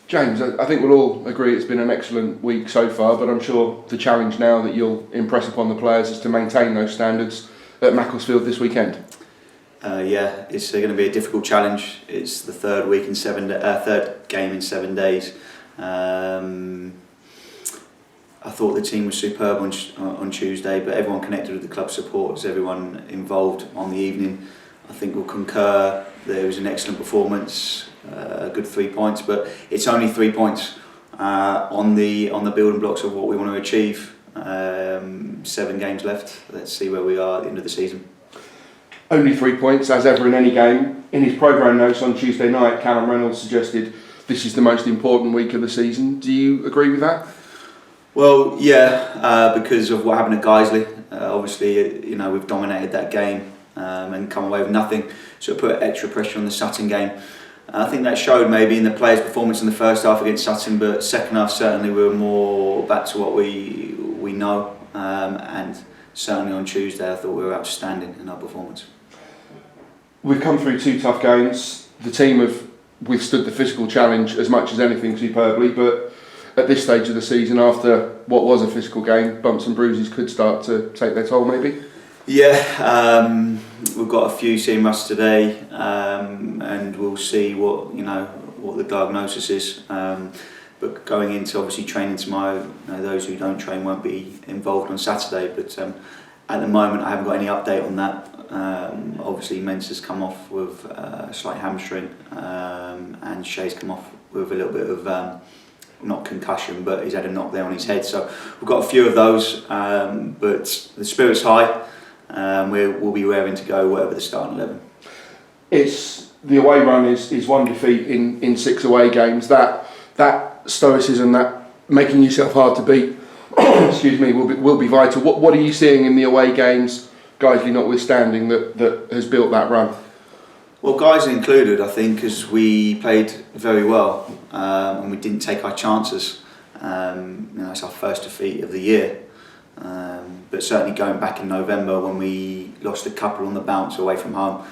James, I think we'll all agree it's been an excellent week so far, but I'm sure the challenge now that you'll impress upon the players is to maintain those standards at Macclesfield this weekend. Yeah, it's going to be a difficult challenge. It's the third game in 7 days. I thought the team was superb on Tuesday, but everyone connected with the club supporters, everyone involved on the evening, I think will concur that it was an excellent performance, a good 3 points, but it's only 3 points on the building blocks of what we want to achieve. 7 games left. Let's see where we are at the end of the season. Only 3 points, as ever in any game. In his programme notes on Tuesday night, Callum Reynolds suggested this is the most important week of the season. Do you agree with that? Well, yeah, because of what happened at Guiseley. Obviously, we've dominated that game and come away with nothing, so it put extra pressure on the Sutton game. I think that showed maybe in the players' performance in the first half against Sutton, but second half certainly we were more back to what we know, and certainly on Tuesday I thought we were outstanding in our performance. We've come through 2 tough games. The team have withstood the physical challenge as much as anything superbly, but at this stage of the season, after what was a physical game, bumps and bruises could start to take their toll maybe? Yeah, we've got a few seeing us today, and we'll see what the diagnosis is. But going into obviously training tomorrow, those who don't train won't be involved on Saturday. But at the moment, I haven't got any update on that. Obviously, Mensah's come off with a slight hamstring, and Shea's come off with a little bit of not concussion, but he's had a knock there on his head. So we've got a few of those, but the spirit's high. We'll be raring to go, whatever the starting 11. It's the away run is 1 defeat in 6 away games. That stoicism, that making yourself hard to beat, excuse me, will be vital. What are you seeing in the away games, Guiseley notwithstanding, that has built that run? Well, Guiseley included, I think, because we played very well and we didn't take our chances. It's our first defeat of the year. But certainly going back in November when we lost a couple on the bounce away from home,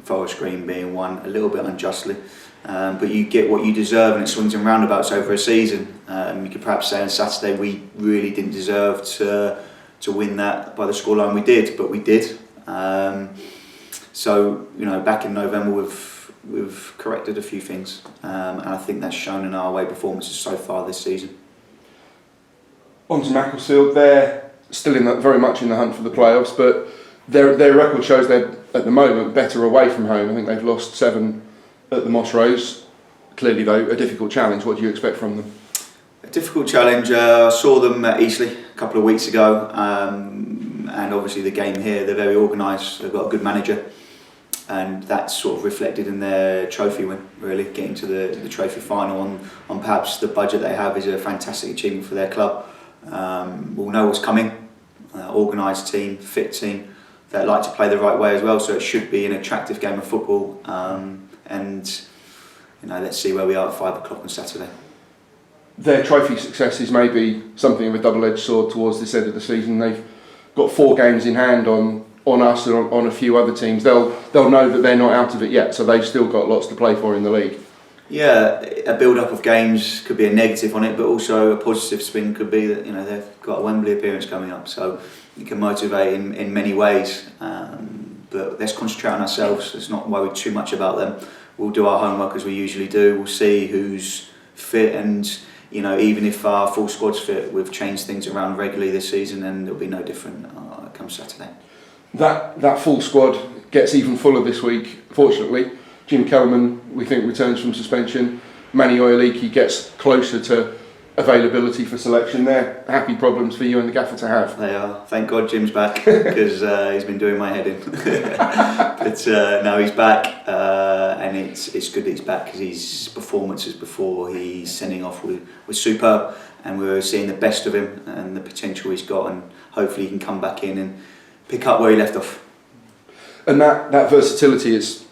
Forest Green being one, a little bit unjustly. But you get what you deserve, and it swings and roundabouts over a season. You could perhaps say on Saturday we really didn't deserve to win that by the scoreline we did, but we did. So back in November we've corrected a few things, and I think that's shown in our away performances so far this season. On to Macclesfield, they're still very much in the hunt for the playoffs, but their record shows they're at the moment better away from home. I think they've lost 7 at the Moss Rose. Clearly though, a difficult challenge. What do you expect from them? A difficult challenge. I saw them at Eastleigh a couple of weeks ago, and obviously the game here, they're very organised, they've got a good manager, and that's sort of reflected in their trophy win, really, getting to the trophy final on perhaps the budget they have is a fantastic achievement for their club. We'll know what's coming, organised team, fit team that like to play the right way as well, so it should be an attractive game of football, and let's see where we are at 5 o'clock on Saturday. Their trophy successes may be something of a double-edged sword towards this end of the season. They've got 4 games in hand on us and on a few other teams. They'll know that they're not out of it yet, so they've still got lots to play for in the league. Yeah, a build-up of games could be a negative on it, but also a positive spin could be that they've got a Wembley appearance coming up, so it can motivate in many ways. But let's concentrate on ourselves. Let's not worry too much about them. We'll do our homework as we usually do. We'll see who's fit, and even if our full squad's fit, we've changed things around regularly this season, and it'll be no different come Saturday. That full squad gets even fuller this week, fortunately. Jim Kellerman, we think, returns from suspension. Manny Oyeleke gets closer to availability for selection. They're happy problems for you and the gaffer to have. They are. Thank God Jim's back, because he's been doing my head in. But no, he's back, and it's good that he's back, because his performances before he's sending off were superb, and we're seeing the best of him and the potential he's got, and hopefully he can come back in and pick up where he left off. And that versatility, it's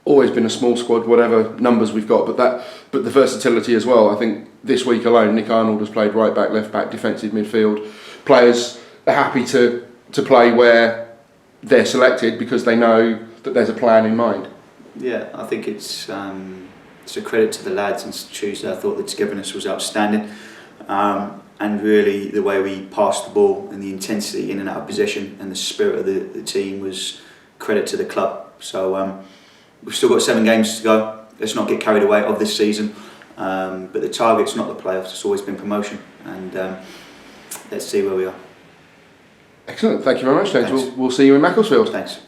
always been a small squad, whatever numbers we've got, but the versatility as well. I think this week alone, Nick Arnold has played right back, left back, defensive midfield. Players are happy to play where they're selected because they know that there's a plan in mind. Yeah, I think it's it's a credit to the lads. And Tuesday I thought the togetherness was outstanding, and really the way we passed the ball and the intensity in and out of possession and the spirit of the team was credit to the club. So we've still got 7 games to go. Let's not get carried away of this season, but the target's not the playoffs, it's always been promotion, and let's see where we are. Excellent, thank you very much, James. Thanks. We'll see you in Macclesfield. Thanks.